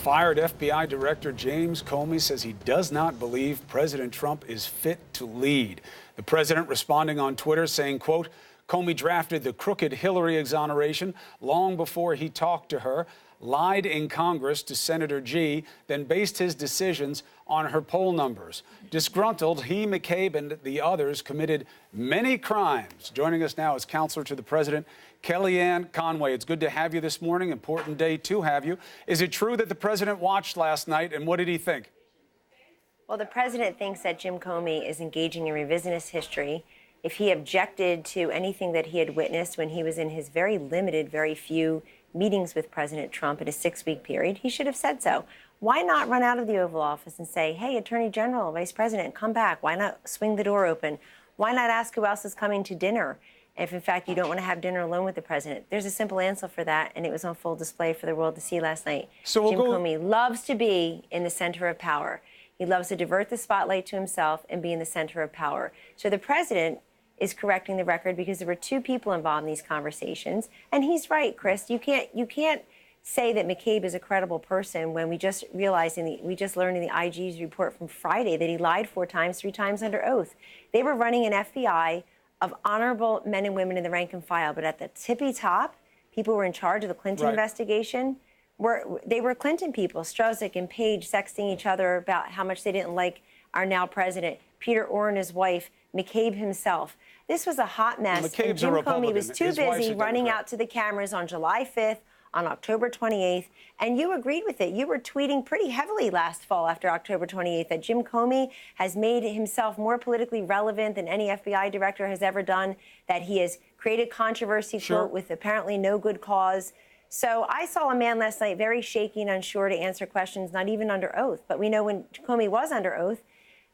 Fired FBI Director James Comey says he does not believe President Trump is fit to lead. The president responding on Twitter saying, quote, Comey drafted the crooked Hillary exoneration long before he talked to her, lied in Congress to Senator G, then based his decisions on her poll numbers. Disgruntled, he, McCabe, and the others committed many crimes. Joining us now is counselor to the president, Kellyanne Conway. It's good to have you this morning. Important day to have you. Is it true that the president watched last night, and what did he think? Well, the president thinks that Jim Comey is engaging in revisionist history. If he objected to anything that he had witnessed when he was in his very limited, very few meetings with President Trump in a 6-week period, he should have said so. Why not run out of the Oval Office and say, hey, Attorney General, Vice President, come back? Why not swing the door open? Why not ask who else is coming to dinner if, in fact, you don't want to have dinner alone with the president? There's a simple answer for that, and it was on full display for the world to see last night. So Jim Comey loves to be in the center of power. He loves to divert the spotlight to himself and be in the center of power. So the president is correcting the record because there were 2 people involved in these conversations. And he's right, Chris. You can't say that McCabe is a credible person when we just realized we just learned in the IG's report from Friday that he lied 4 times, 3 times under oath. They were running an FBI of honorable men and women in the rank and file, but at the tippy top, people were in charge of the Clinton investigation. They were Clinton people, Strzok and Page sexting each other about how much they didn't like our now president, Peter Orr and his wife, McCabe himself. This was a hot mess. Well, and Jim Comey was too busy running out to the cameras on July 5th, on October 28th, and you agreed with it. You were tweeting pretty heavily last fall after October 28th that Jim Comey has made himself more politically relevant than any FBI director has ever done, that he has created controversy, quote, with apparently no good cause. So I saw a man last night very shaky and unsure to answer questions, not even under oath. But we know when Comey was under oath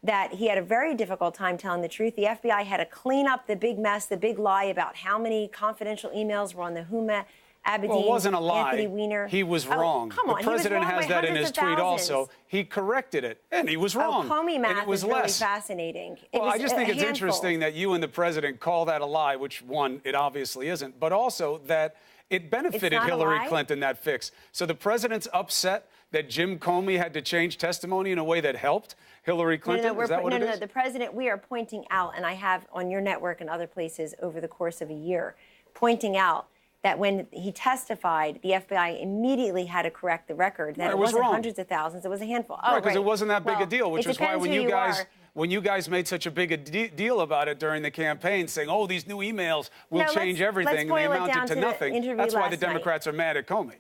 that he had a very difficult time telling the truth. The FBI had to clean up the big mess, the big lie about how many confidential emails were on the Huma Abedin, well, it wasn't a lie. Anthony Weiner. He was wrong. Come on, the president he was wrong has that in his tweet also. He corrected it, and he was wrong. Comey math and it was is really less. fascinating. Well, I just think it's interesting that you and the president call that a lie, which, one, it obviously isn't, but also that it benefited Hillary Clinton, that fix. So the president's upset that Jim Comey had to change testimony in a way that helped Hillary Clinton? No, is that what it is? the president, we are pointing out, and I have on your network and other places over the course of a year, pointing out that when he testified, the FBI immediately had to correct the record. That it wasn't hundreds of thousands, it was a handful. Oh, right, because it wasn't that big a deal, which is why when you guys made such a big deal about it during the campaign, saying, oh, these new emails will change everything, and they amounted to nothing. That's why the Democrats are mad at Comey.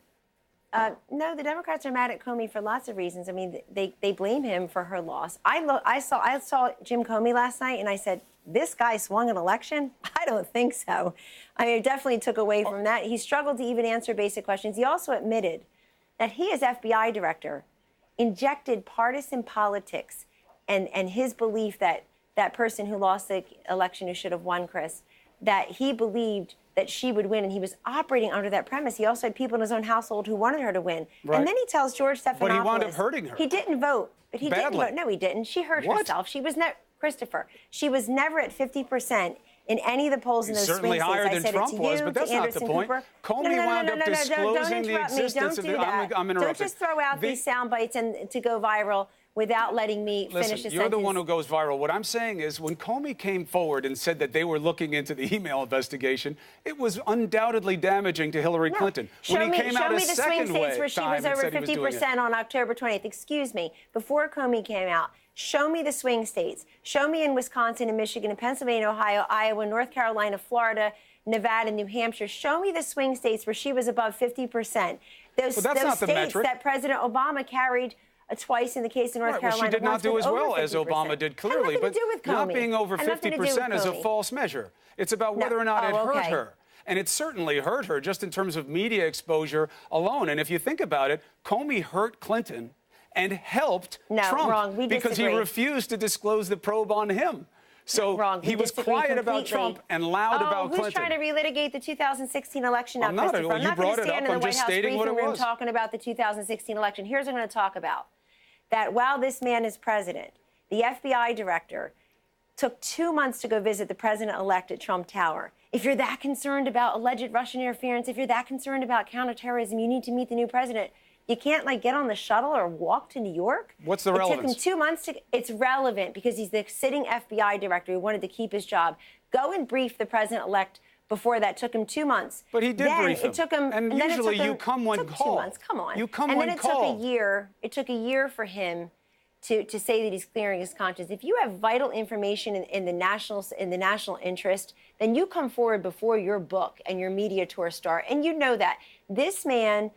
No, the Democrats are mad at Comey for lots of reasons. I mean, they blame him for her loss. I saw Jim Comey last night, and I said, this guy swung an election? I don't think so. I mean, it definitely took away from that. He struggled to even answer basic questions. He also admitted that he, as FBI director, injected partisan politics and his belief that that person who lost the election, who should have won, Chris, that he believed that she would win, and he was operating under that premise. He also had people in his own household who wanted her to win. Right. And then he tells George Stephanopoulos... But he wound up hurting her. He didn't vote. But he didn't vote. No, he didn't. She hurt herself. She was never... Christopher, she was never at 50% in any of the polls in those swing states. Certainly higher than Trump was, but that's not the point. Comey wound up disclosing the existence of the... I'm interrupting. Don't just throw out these sound bites and to go viral without letting me finish a sentence. You're the one who goes viral. What I'm saying is when Comey came forward and said that they were looking into the email investigation, it was undoubtedly damaging to Hillary Clinton. Show me the swing states where she was over 50% on October 20th. Excuse me. Before Comey came out, show me the swing states. Show me in Wisconsin and Michigan and Pennsylvania, Ohio, Iowa, North Carolina, Florida, Nevada, New Hampshire. Show me the swing states where she was above 50%. Those states that President Obama carried twice in the case of North Carolina. Well, she did not do as well as Obama did, clearly. But not being over 50% is a false measure. It's about whether or not it hurt her. And it certainly hurt her just in terms of media exposure alone. And if you think about it, Comey hurt Clinton and helped Trump because he refused to disclose the probe on him. So he was quiet about Trump and loud about Clinton. Who's trying to relitigate the 2016 election now, Christopher? I'm not going to stand in the White House briefing room talking about the 2016 election. Here's what I'm going to talk about. That while this man is president, the FBI director took 2 months to go visit the president-elect at Trump Tower. If you're that concerned about alleged Russian interference, if you're that concerned about counterterrorism, you need to meet the new president. You can't, like, get on the shuttle or walk to New York? What's the relevance? It took him 2 months to... It's relevant because he's the sitting FBI director who wanted to keep his job. Go and brief the president-elect before that. Took him 2 months. But he did brief him. It took him... And usually you come when called. 2 months. Come on. You come when called. And then it took a year. It took a year for him to say that he's clearing his conscience. If you have vital information in the national interest, then you come forward before your book and your media tour star. And you know that. This man,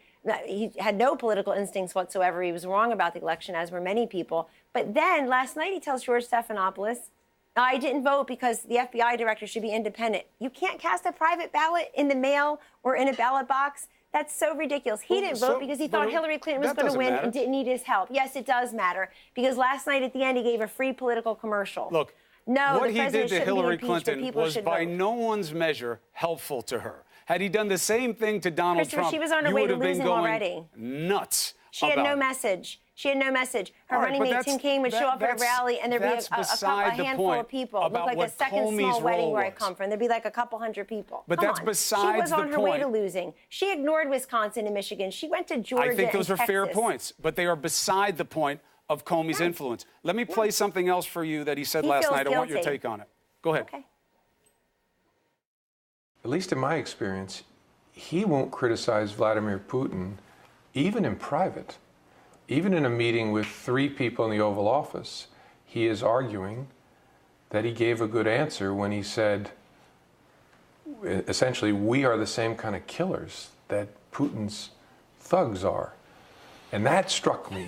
he had no political instincts whatsoever. He was wrong about the election, as were many people. But then last night he tells George Stephanopoulos, I didn't vote because the FBI director should be independent. You can't cast a private ballot in the mail or in a ballot box. That's so ridiculous. He didn't vote because he thought Hillary Clinton was going to win and didn't need his help. Yes, it does matter, because last night at the end he gave a free political commercial. Look, no, what he did to Hillary Clinton was by vote. no one's measure helpful to her. Had he done the same thing to Donald Trump, she was on her way to lose him already. Nuts. She had no message. She had no message. Her running mate, Tim Kaine, would show up at a rally, and there'd be a handful of people. It looked like the second small wedding where I come from. There'd be like a couple hundred people. But that's besides the point. She was on her way to losing. She ignored Wisconsin and Michigan. She went to Georgia and Texas. I think those are fair points, but they are beside the point of Comey's influence. Let me play something else for you that he said last night. I want your take on it. Go ahead. Okay. At least in my experience, he won't criticize Vladimir Putin, even in private. Even in a meeting with 3 people in the Oval Office, he is arguing that he gave a good answer when he said, essentially, we are the same kind of killers that Putin's thugs are. And that struck me.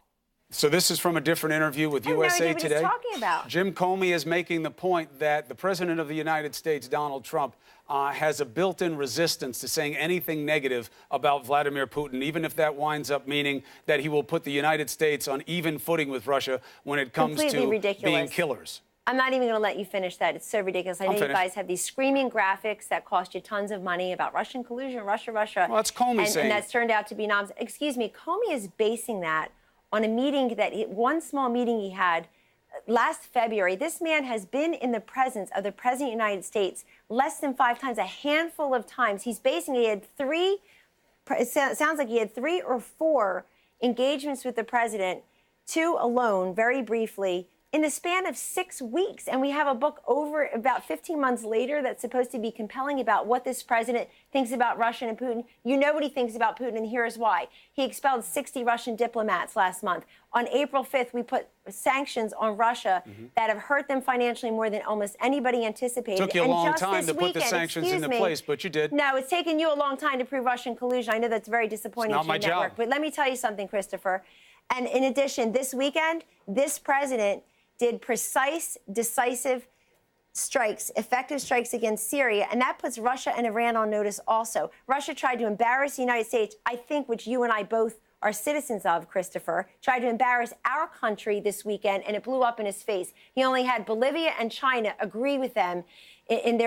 So this is from a different interview with USA Today. What he's talking about. Jim Comey is making the point that the President of the United States, Donald Trump, has a built-in resistance to saying anything negative about Vladimir Putin, even if that winds up meaning that he will put the United States on even footing with Russia when it comes to being killers. I'm not even going to let you finish that. It's so ridiculous. I know you guys have these screaming graphics that cost you tons of money about Russian collusion, Russia. Well, that's Comey saying. And that's turned out to be excuse me, Comey is basing that on a meeting one small meeting he had last February. This man has been in the presence of the President of the United States less than 5 times, a handful of times. He's basing it. It sounds like he had 3 or 4 engagements with the president, 2 alone, very briefly, in the span of 6 weeks. And we have a book over about 15 months later that's supposed to be compelling about what this president thinks about Russia and Putin. You know what he thinks about Putin, and here's why. He expelled 60 Russian diplomats last month. On April 5th, we put sanctions on Russia that have hurt them financially more than almost anybody anticipated. Took you a long time to put the sanctions into place, but you did. No, it's taken you a long time to prove Russian collusion. I know that's very disappointing to your network. But let me tell you something, Christopher. And in addition, this weekend, this president did precise, decisive strikes, effective strikes against Syria, and that puts Russia and Iran on notice also. Russia tried to embarrass the United States, I think, which you and I both are citizens of, Christopher, tried to embarrass our country this weekend, and it blew up in his face. He only had Bolivia and China agree with them in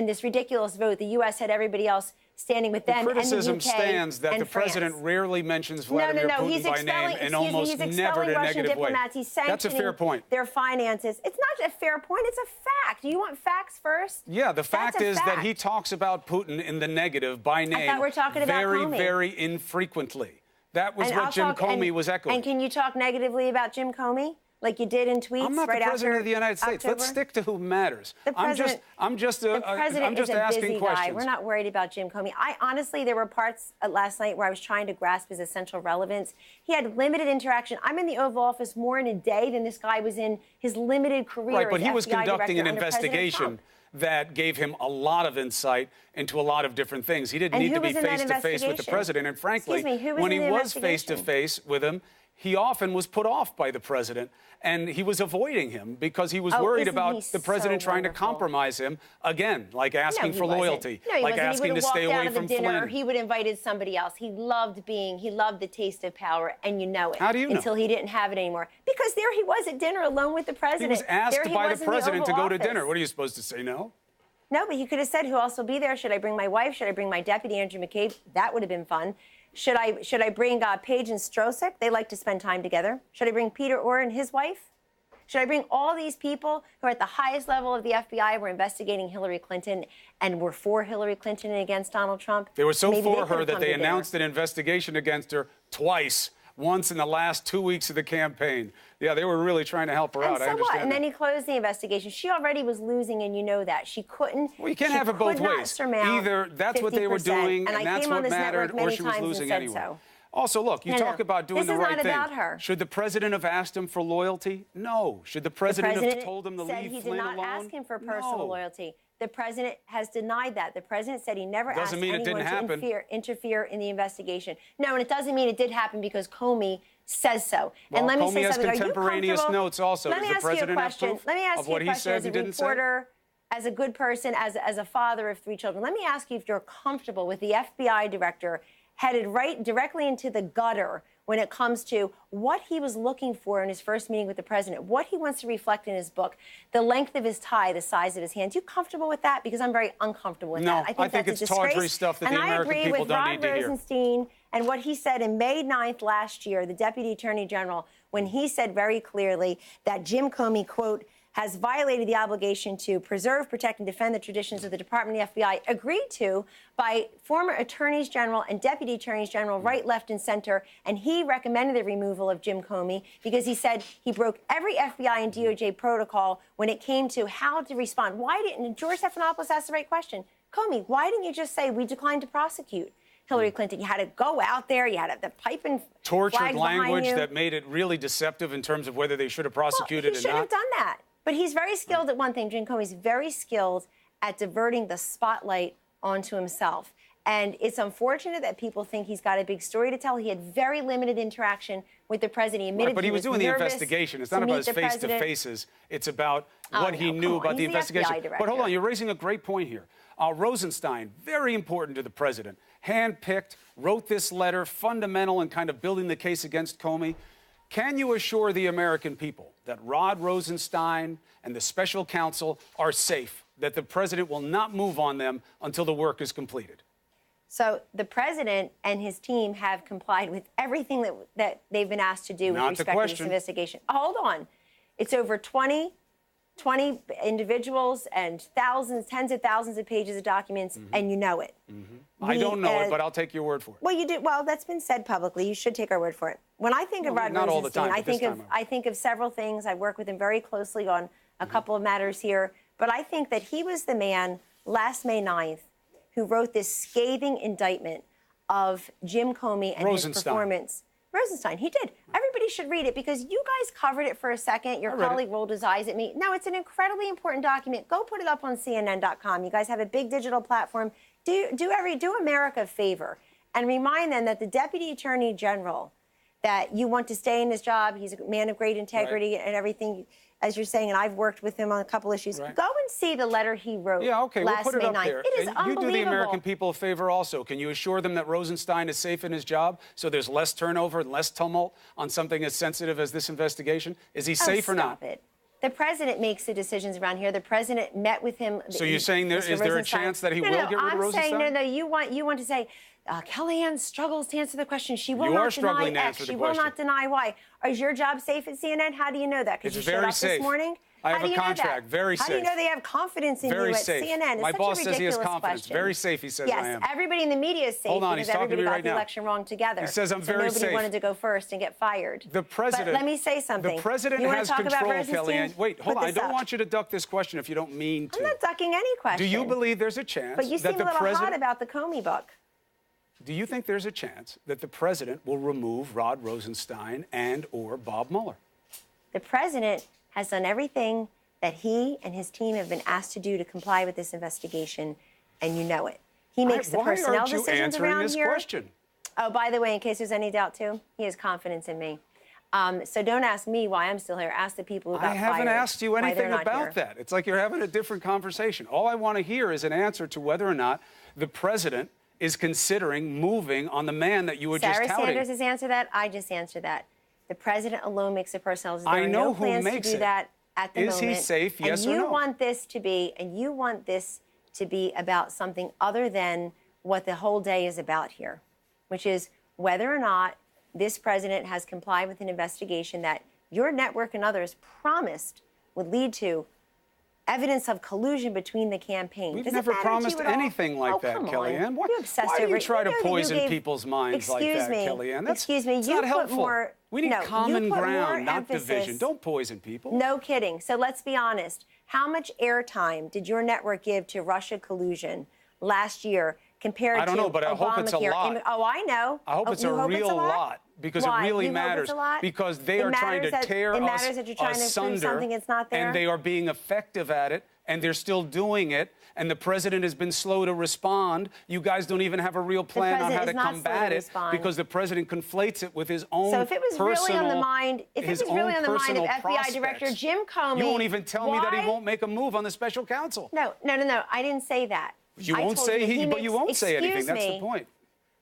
this ridiculous vote. The U.S. had everybody else standing with them. The criticism and the UK stands that the president rarely mentions Vladimir Putin by name and almost never in a negative way. He's sanctioning That's a fair point. Their finances. It's not a fair point. It's a fact. You want facts first? Yeah, the fact is that he talks about Putin in the negative by name. I thought we're talking about Comey. Very infrequently. That was what Jim Comey was echoing. And can you talk negatively about Jim Comey? Like you did in tweets I'm not right the president of the United October? States. Let's stick to who matters. I'm just asking busy questions. Guy. We're not worried about Jim Comey. Honestly, there were parts last night where I was trying to grasp his essential relevance. He had limited interaction. I'm in the Oval Office more in a day than this guy was in his limited career. Right, but he was FBI conducting an director investigation that gave him a lot of insight into a lot of different things. He didn't need to be face-to-face with the president. And frankly, when he was face-to-face with him, he often was put off by the president, and he was avoiding him because he was worried about the president trying to compromise him again, like asking for loyalty, like asking to stay away from Flynn. He would have invited somebody else. He loved the taste of power, and you know it. How do you know? Until he didn't have it anymore. Because there he was at dinner alone with the president. He was asked by the president to go to dinner. What are you supposed to say, no? No, but he could have said, who else will be there? Should I bring my wife? Should I bring my deputy, Andrew McCabe? That would have been fun. Should I bring Paige and Strosek? They like to spend time together. Should I bring Peter Orr and his wife? Should I bring all these people who are at the highest level of the FBI, were investigating Hillary Clinton and were for Hillary Clinton and against Donald Trump? They were so for her that they announced an investigation against her twice once in the last 2 weeks of the campaign. Yeah, they were really trying to help her out. And I so what? understand And then that. he closed the investigation. She already was losing, and you know that. She couldn't. Well, you can't have it both ways. Either that's what they were 50%, doing, and I that's came on what this mattered, network many or she was times and losing said anyway. so. Also, look, you talk about doing the right thing. This is not about her. Should the president have asked him for loyalty? No. Should the president have told him to leave Flynn alone? He did not ask him for personal loyalty. The president has denied that. The president said he never asked anyone to interfere in the investigation. No, and it doesn't mean it did happen because Comey says so. Well, and let me Comey say has something. contemporaneous notes also. Let me Does the ask you a president have question. proof Let me ask of you what a he question said as he a didn't say? reporter, as a good person, as a father of 3 children. Let me ask you if you're comfortable with the FBI director headed right directly into the gutter when it comes to what he was looking for in his first meeting with the president, what he wants to reflect in his book, the length of his tie, the size of his hands. You comfortable with that? Because I'm very uncomfortable with that. I think it's tawdry stuff that the American people don't need to hear. And I agree with Rod Rosenstein and what he said in May 9th last year, the Deputy Attorney General, when he said very clearly that Jim Comey, quote, has violated the obligation to preserve, protect, and defend the traditions of the Department of the FBI, agreed to by former attorneys general and deputy attorneys general, right, left, and center. And he recommended the removal of Jim Comey because he said he broke every FBI and DOJ protocol when it came to how to respond. Why didn't George Stephanopoulos ask the right question? Comey, why didn't you just say we declined to prosecute Hillary Clinton? You had to go out there. You had to the pipe and tortured language that made it really deceptive in terms of whether they should have prosecuted or not. He should have done that. But he's very skilled at one thing. Jim Comey's very skilled at diverting the spotlight onto himself. And it's unfortunate that people think he's got a big story to tell. He had very limited interaction with the president. He admitted but he was doing the investigation. It's not about his face-to-faces. It's about what he knew about the investigation. But hold on, you're raising a great point here. Rosenstein, very important to the president, handpicked, wrote this letter, fundamental in kind of building the case against Comey. Can you assure the American people that Rod Rosenstein and the special counsel are safe, that the president will not move on them until the work is completed? So the president and his team have complied with everything that they've been asked to do with respect to this investigation. Hold on. It's over 20 individuals and thousands, tens of thousands of pages of documents, and you know it. I don't know it, but I'll take your word for it. Well, you do. Well, that's been said publicly. You should take our word for it. When I think of Rod Rosenstein, I think of several things. I work with him very closely on a couple of matters here. But I think that he was the man last May 9th who wrote this scathing indictment of Jim Comey and his performance. Rosenstein, he did. Everybody should read it because you guys covered it for a second. Your colleague rolled his eyes at me. No, it's an incredibly important document. Go put it up on CNN.com. You guys have a big digital platform. Do America a favor and remind them that the Deputy Attorney General, that you want to stay in his job. He's a man of great integrity and everything, as you're saying, and I've worked with him on a couple issues. Go and see the letter he wrote last May 9th. It is unbelievable. You do the American people a favor also. Can you assure them that Rosenstein is safe in his job so there's less turnover and less tumult on something as sensitive as this investigation? Is he safe or not? Stop it. The president makes the decisions around here. The president met with him. So you're saying is there a chance that he will get rid of Rosenstein? I'm saying, you want to say, Kellyanne struggles to answer the question. She will not deny X. She will not deny Y. Is your job safe at CNN? How do you know that? Because you showed up this morning? I have a contract. Very safe. How do you know they have confidence in you at CNN? My boss says he has confidence. Very safe, he says I am. Yes, everybody in the media is safe because everybody got the election wrong together. He says I'm very safe. Nobody wanted to go first and get fired. The president. But let me say something. The president has control, Kellyanne. Wait, hold on. I don't want you to duck this question if you don't mean to. I'm not ducking any question. Do you believe there's a chance that the president... But you seem a little hot about the Comey book. Do you think there's a chance that the president will remove Rod Rosenstein and or Bob Mueller? The president has done everything that he and his team have been asked to do to comply with this investigation, and you know it. He makes the personnel decisions around here. Question? Oh, by the way, in case there's any doubt, too, he has confidence in me. So don't ask me why I'm still here. Ask the people who got fired. I haven't asked you anything about that. It's like you're having a different conversation. All I want to hear is an answer to whether or not the president is considering moving on the man that you were just touting. Sarah Sanders has answered that. I just answered that. The president alone makes a personnel decision. I know who makes it. At the moment. Is he safe, yes or no? And you want this to be about something other than what the whole day is about here, which is whether or not this president has complied with an investigation that your network and others promised would lead to evidence of collusion between the campaign. We've Does never it matter to promised you at all? anything like that, come on. Kellyanne. Why, You're obsessed why do you over it. try to know that you poison gave- people's minds like Excuse that, me. Kellyanne? That's, Excuse me. that's You not put helpful. more. We need no, common you put more ground, not emphasis. division. Don't poison people. No kidding. So let's be honest. How much airtime did your network give to Russia collusion last year compared to I don't know, but I hope it's a Obamacare? lot. Oh, I know. I hope it's a real lot because Why? it really You hope matters. it's a lot? Because they It are trying to matters that- tear it us matters that you're trying to prove asunder, something that's not there? and they are being effective at it, and they're still doing it. And the president has been slow to respond. You guys don't even have a real plan on how to president is not slow combat to it respond. because the president conflates it with his own So if it was really on the mind, if it his was really own on the mind of personal FBI Director prospects. Jim Comey, You won't even tell me that he why- won't make a move on the special counsel. No. I didn't say that. You I won't told say that he, but makes, you won't say anything. excuse That's me, the point.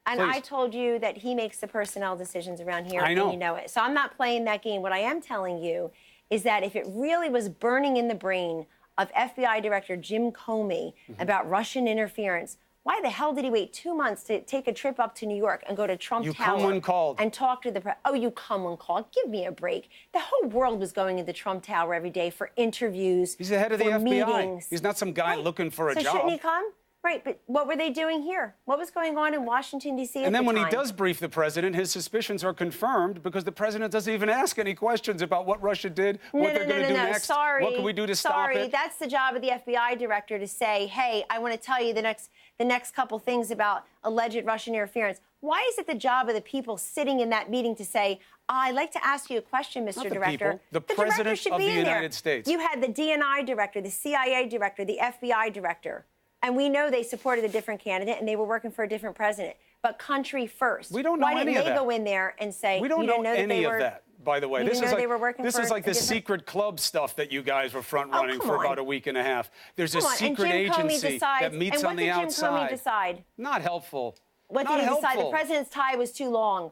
And Please. I told you that he makes the personnel decisions around here, I know. and you know it. So I'm not playing that game. What I am telling you is that if it really was burning in the brain of FBI Director Jim Comey about Russian interference, why the hell did he wait 2 months to take a trip up to New York and go to Trump You Tower come when called. and talk to the press? Oh, you come when called. Give me a break. The whole world was going into Trump Tower every day for interviews. He's the head of the for FBI. meetings. He's not some guy looking for a So job. shouldn't he come? Right, but what were they doing here? What was going on in Washington, D.C. And then when time? he does brief the president, his suspicions are confirmed because the president doesn't even ask any questions about what Russia did, what they're going to do next, Sorry. what can we do to stop it. That's the job of the FBI director to say, hey, I want to tell you the next couple things about alleged Russian interference. Why is it the job of the people sitting in that meeting to say, I'd like to ask you a question, Mr. Not the Director? people, the director president should of be the in there. United States. You had the DNI director, the CIA director, the FBI director. And we know they supported a different candidate and they were working for a different president. But country first. We don't know Why any didn't of they that. go in there and say, We don't you know didn't know that any they of were, that, by the way. You This didn't is know like they were working this for is like a the different- secret club stuff that you guys were front running come for on. about a week and a half. There's a Come on, and secret Jim Comey agency decides, that meets and what on the did Jim outside. Comey decide? Not helpful. What Not did he decide? helpful. The president's tie was too long.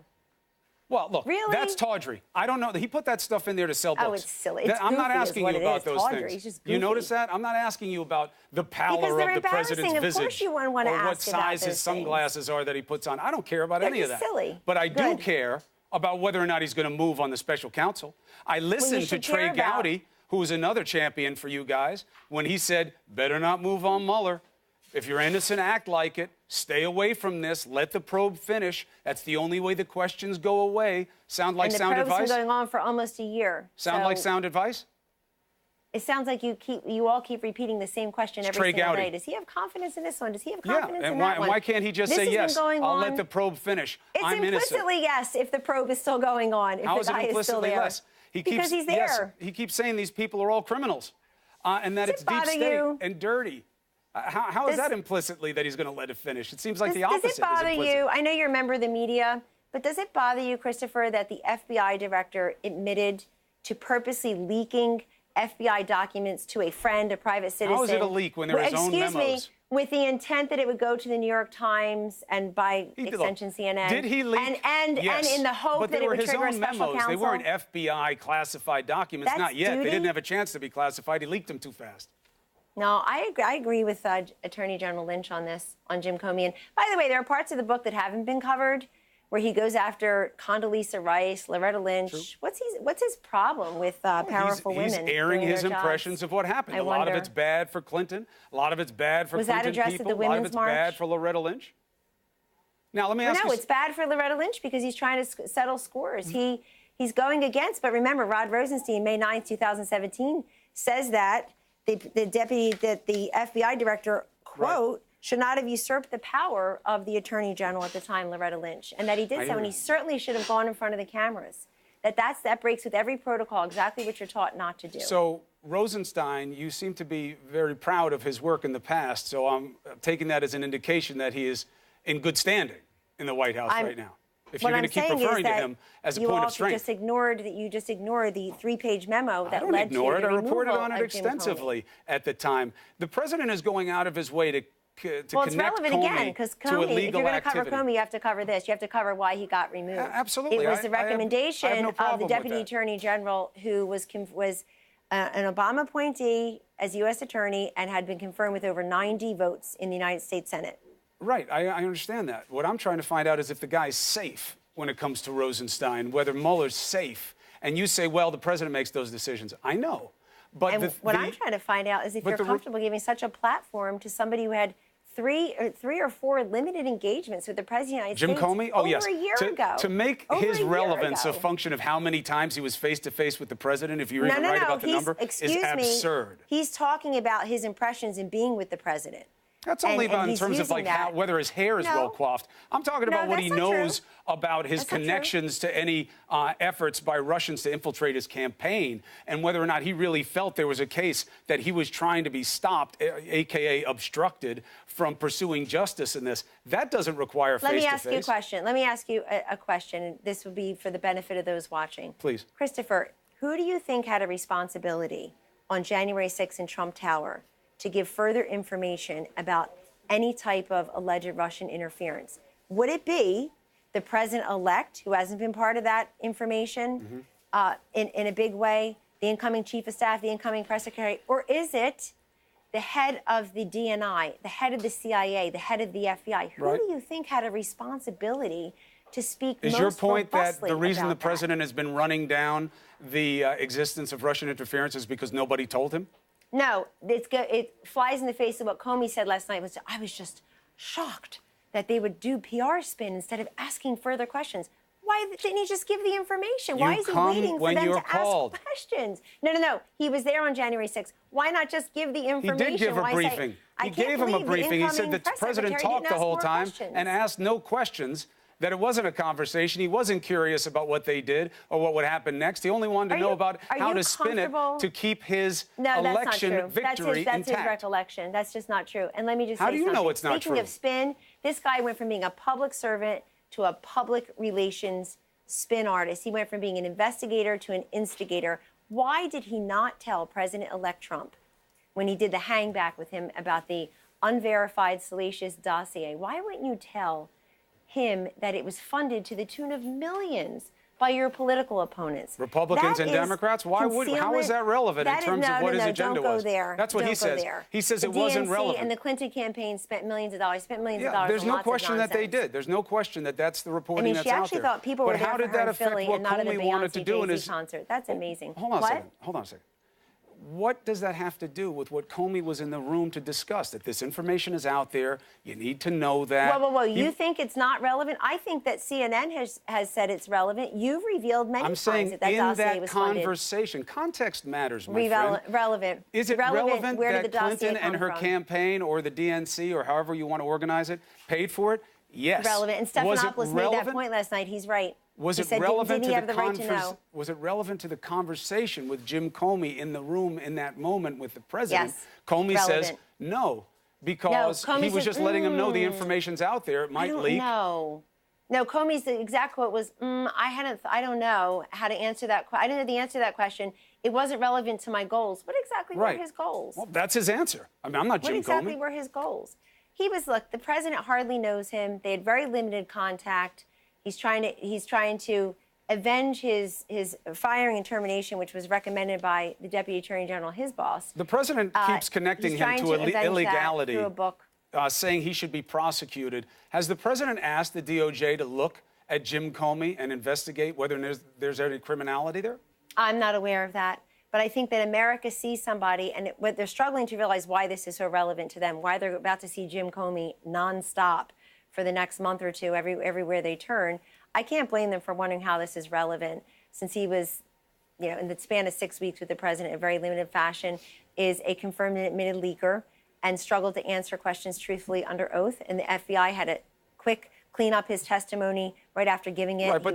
Well, look, Really? that's tawdry. I don't know. He put that stuff in there to sell books. Oh, it's silly. It's I'm not goofy is asking what you it about is. those Tawdry. things. It's just You goofy. notice that? I'm not asking you about the pallor Because they're of the president's embarrassing. Of visage course you wouldn't want to or what ask about size his those sunglasses are that he puts on. I don't care about They're any of just that. silly. But I do Good. care about whether or not he's going to move on the special counsel. I listened to should Trey care about- Gowdy, who was another champion for you guys, when he said, better not move on Mueller. If you're innocent, act like it. Stay away from this. Let the probe finish. That's the only way the questions go away. Sound like And the sound probe's advice? been going on for almost a year. Sound So like sound advice? It sounds like you all keep repeating the same question every Trey single Gowdy. day. Does he have confidence in this one? Does he have Yeah, confidence and in why, that one? why can't he just This say has been yes? going I'll on. let the probe finish. It's I'm innocent. implicitly yes if the probe is still going on. If How the is it guy is still implicitly there. yes? Because he's there. Yes, he keeps saying these people are all criminals, and that Does it's it deep bother state you? and dirty. How is Does- that implicitly that he's going to let it finish? It seems like the Does opposite. it bother is implicit. you? I know you're a member of the media, but does it bother you, Christopher, that the FBI director admitted to purposely leaking FBI documents to a friend, a private citizen? How is it a leak when they're his own Excuse me, memos? with the intent that it would go to the New York Times and by extension CNN. Did he leak? And Yes. in the hope but that they it were would his trigger a own special memos. counsel? They weren't FBI classified documents. That's Not yet. duty? They didn't have a chance to be classified. He leaked them too fast. No, I agree with Attorney General Lynch on this, on Jim Comey. And by the way, there are parts of the book that haven't been covered where he goes after Condoleezza Rice, Loretta Lynch. True. What's his problem with powerful he's women? airing doing his their jobs? impressions of what happened. I A lot of wonder. it's bad for Clinton. A lot of it's bad for Was that Clinton addressed at people. the A lot of Women's it's March? bad for Loretta Lynch. Now, let me ask No, you. it's bad for Loretta Lynch because he's trying to settle scores. He's going against, but remember, Rod Rosenstein, May 9th, 2017, says that the FBI director, quote, should not have usurped the power of the Attorney General at the time, Loretta Lynch, and that he did so, and he certainly should have gone in front of the cameras. That breaks with every protocol, exactly what you're taught not to do. So, Rosenstein, you seem to be very proud of his work in the past, so I'm taking that as an indication that he is in good standing in the White House right now. If you're going to keep referring to him as a point of strength. You just ignored the 3-page memo that led to the I reported removal on it of Jim Comey. extensively at the time. The president is going out of his way to Well, it's connect relevant again because to Comey, if illegal you're going to cover activity. Comey, you have to cover this. You have to cover why he got removed. Absolutely. It was the I have recommendation no of problem the with Deputy that. Attorney General, who was an Obama appointee as U.S. Attorney and had been confirmed with over 90 votes in the United States Senate. Right. I understand that. What I'm trying to find out is if the guy's safe when it comes to Rosenstein, whether Mueller's safe. And you say, well, the president makes those decisions. I know. But and what I'm trying to find out is if you're comfortable giving such a platform to somebody who had three or four limited engagements with the President of the United Jim States Comey? Oh, yes. over a year ago. To make his relevance a function of how many times he was face-to-face with the President, if you're even right about the number, is absurd. He's talking about his impressions in being with the President. That's only about in terms of like whether his hair is well coiffed. I'm talking about what he knows about his connections to any efforts by Russians to infiltrate his campaign, and whether or not he really felt there was a case that he was trying to be stopped, a.k.a. obstructed, from pursuing justice in this. That doesn't require face-to-face. Let me ask you a question. Let me ask you a question, and this would be for the benefit of those watching. Please. Christopher, who do you think had a responsibility on January 6th in Trump Tower to give further information about any type of alleged Russian interference? Would it be the president-elect, who hasn't been part of that information in a big way, the incoming chief of staff, the incoming press secretary, or is it the head of the DNI, the head of the CIA, the head of the FBI? Who do you think had a responsibility to speak most robustly? Is your point that the reason the president has been running down the existence of Russian interference is because nobody told him? No, it flies in the face of what Comey said last night. I was just shocked that they would do PR spin instead of asking further questions. Why didn't he just give the information? Why is he waiting for them to ask questions? No. He was there on January 6th. Why not just give the information? He did give a briefing. He gave him a briefing. He said the president talked the whole time and asked no questions, that it wasn't a conversation. He wasn't curious about what they did or what would happen next. He only wanted to know about how to spin it to keep his election victory intact. That's his recollection. That's just not true. And let me just say something. How do you know it's not true? Speaking of spin, this guy went from being a public servant to a public relations spin artist. He went from being an investigator to an instigator. Why did he not tell President-elect Trump when he did the hangback with him about the unverified salacious dossier? Why wouldn't you tell him that it was funded to the tune of millions by your political opponents? Republicans and Democrats? How is that relevant in terms of what his agenda was? That's what he says. He says it wasn't relevant. And the Clinton campaign spent millions of dollars, There's no question that they did. There's no question that that's the reporting that's out there. She actually thought people were there for her in Philly and not at a Beyonce Jay-Z concert. That's amazing. Hold on a second. What does that have to do with what Comey was in the room to discuss? That this information is out there. You need to know that. Well, you think it's not relevant? I think that CNN has said it's relevant. You've revealed many times that dossier was funded. In that conversation, context matters, my friend. Relevant. Is it relevant that Clinton and her campaign or the DNC or however you want to organize it paid for it? Yes. Relevant. And Stephanopoulos made that point last night. He's right. Was it relevant to the conversation with Jim Comey in the room in that moment with the president? Yes. Comey says no, because he was just letting him know the information's out there. It might leak. No, Comey's exact quote was, I don't know how to answer that. I didn't know the answer to that question. It wasn't relevant to my goals. What exactly were his goals? Well, that's his answer. I mean, I'm not Jim Comey. What exactly were his goals? Look, the president hardly knows him. They had very limited contact. He's trying to avenge his firing and termination, which was recommended by the Deputy Attorney General, his boss. The president keeps connecting him to illegality, through a book. Saying he should be prosecuted. Has the president asked the DOJ to look at Jim Comey and investigate whether there's any criminality there? I'm not aware of that. But I think that America sees somebody, and what they're struggling to realize why this is so relevant to them, why they're about to see Jim Comey nonstop for the next month or two, everywhere they turn. I can't blame them for wondering how this is relevant, since he was, in the span of 6 weeks with the president in a very limited fashion, is a confirmed and admitted leaker and struggled to answer questions truthfully under oath. And the FBI had a quick clean up his testimony right after giving it. Right, but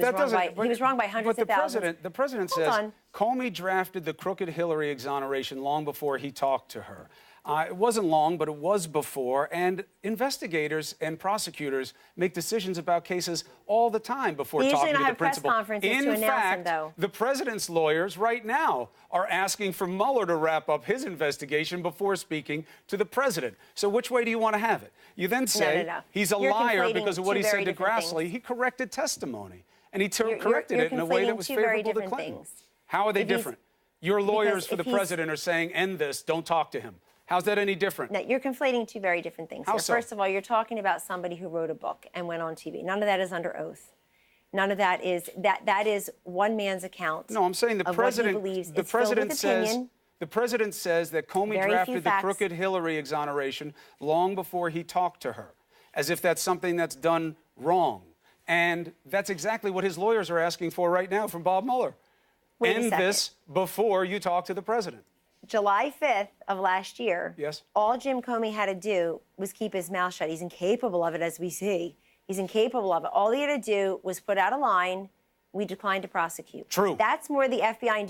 he was wrong by hundreds of thousands. The president says Comey drafted the crooked Hillary exoneration long before he talked to her. It wasn't long, but it was before. And investigators and prosecutors make decisions about cases all the time before talking to the principal. In fact, the president's lawyers right now are asking for Mueller to wrap up his investigation before speaking to the president. So which way do you want to have it? You then say he's a liar because of what he said to Grassley. He corrected testimony, and he corrected it in a way that was favorable to Clinton. How are they different? Your lawyers for the president are saying, end this, don't talk to him. How's that any different? No, you're conflating two very different things. How so? First of all, you're talking about somebody who wrote a book and went on TV. None of that is under oath. None of that is that is one man's account. No, I'm saying the president. The The president says that Comey drafted the crooked Hillary exoneration long before he talked to her, as if that's something that's done wrong. And that's exactly what his lawyers are asking for right now from Bob Mueller. End this before you talk to the president. July 5th of last year, yes, all Jim Comey had to do was keep his mouth shut. He's incapable of it, as we see. He's incapable of it. All he had to do was put out a line, we declined to prosecute. True. That's more the FBI and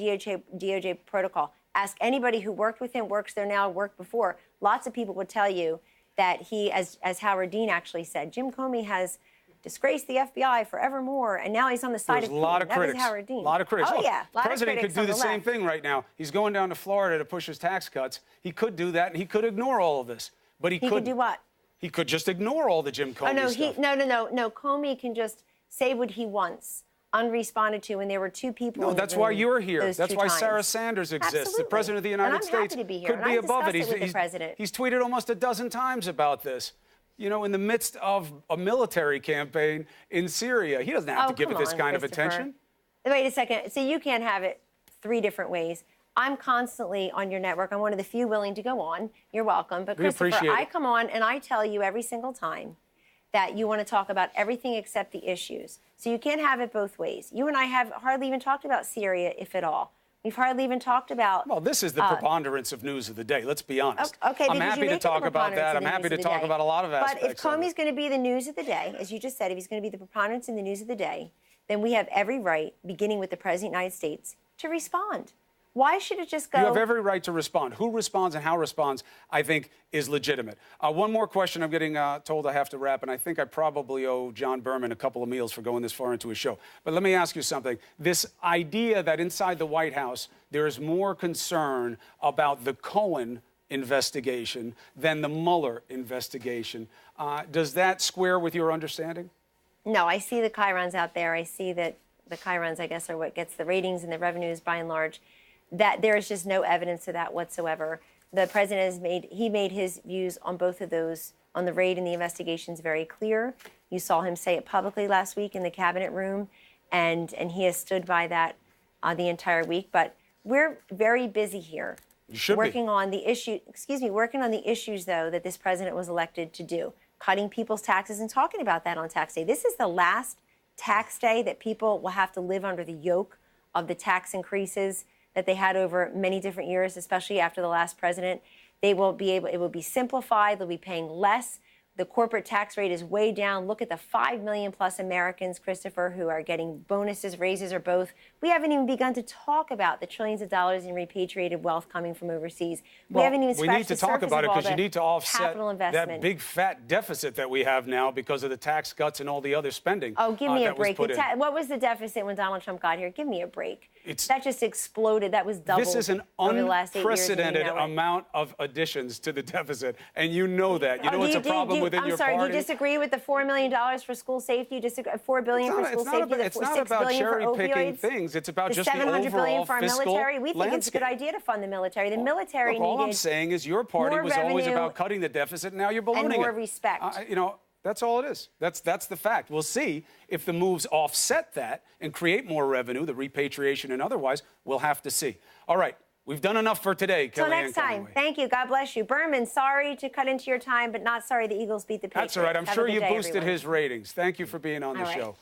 DOJ protocol. Ask anybody who worked with him, works there now, worked before. Lots of people would tell you that he, as Howard Dean actually said, Jim Comey has disgraced the FBI forevermore, and now he's on the side of Putin. A lot of critics. That was Howard Dean. A lot of critics. Oh, yeah. The president could do the same thing right now. He's going down to Florida to push his tax cuts. He could do that, and he could ignore all of this. But he could do what? He could just ignore all the Jim Comey stuff. No. Comey can just say what he wants, unresponded to, and there were two people. No, that's why you're here. That's why Sarah Sanders exists. Absolutely. The president of the United States happy to be here. could be above it. He's tweeted almost a dozen times about this. You know, in the midst of a military campaign in Syria. He doesn't have to give it this kind of attention. Wait a second. So you can't have it three different ways. I'm constantly on your network. I'm one of the few willing to go on. You're welcome. But Christopher, I come on and I tell you every single time that you want to talk about everything except the issues. So you can't have it both ways. You and I have hardly even talked about Syria, if at all. We've hardly even talked about... Well, this is the preponderance of news of the day. Let's be honest. Okay, I'm happy to talk about that. I'm happy to talk about a lot of aspects. But if Comey's going to be the news of the day, as you just said, if he's going to be the preponderance in the news of the day, then we have every right, beginning with the President of the United States, to respond. Why should it just go... You have every right to respond. Who responds and how responds, I think, is legitimate. One more question. I'm getting told I have to wrap, and I think I probably owe John Berman a couple of meals for going this far into his show. But let me ask you something. This idea that inside the White House there is more concern about the Cohen investigation than the Mueller investigation, does that square with your understanding? No, I see the chyrons out there. I see that the chyrons, I guess, are what gets the ratings and the revenues by and large. That there is just no evidence of that whatsoever. The president made his views on both of those, on the raid and the investigations, very clear. You saw him say it publicly last week in the cabinet room, and he has stood by that the entire week. But we're very busy here. You should working on the issue. Working on the issues though that this president was elected to do, cutting people's taxes and talking about that on tax day. This is the last tax day that people will have to live under the yoke of the tax increases that they had over many different years, especially after the last president. It will be simplified. They'll be paying less. The corporate tax rate is way down. Look at the 5 million plus Americans, Christopher, who are getting bonuses, raises, or both. We haven't even begun to talk about the trillions of dollars in repatriated wealth coming from overseas. We haven't even scratched the surface of all the capital investment. We need to talk about it because you need to offset that big fat deficit that we have now because of the tax cuts and all the other spending. Oh, give me a break. What was the deficit when Donald Trump got here? Give me a break. That just exploded. That was doubled. This is an unprecedented amount of additions to the deficit, and you know that. You know it's a problem within your party. I'm sorry, do you disagree with the $4 million for school safety? $4 billion for school safety? It's not about cherry-picking things. It's about just the overall $700 billion for our fiscal military. We think it's a good idea to fund the military. The military needed all I'm saying is your party was always about cutting the deficit, and now you're ballooning it. And more respect. That's all it is. That's the fact. We'll see if the moves offset that and create more revenue, the repatriation and otherwise. We'll have to see. All right. We've done enough for today, Kellyanne Conway. Till next time. Thank you. God bless you. Berman, sorry to cut into your time, but not sorry the Eagles beat the Patriots. That's all right. I'm sure you boosted his ratings. Thank you for being on the show.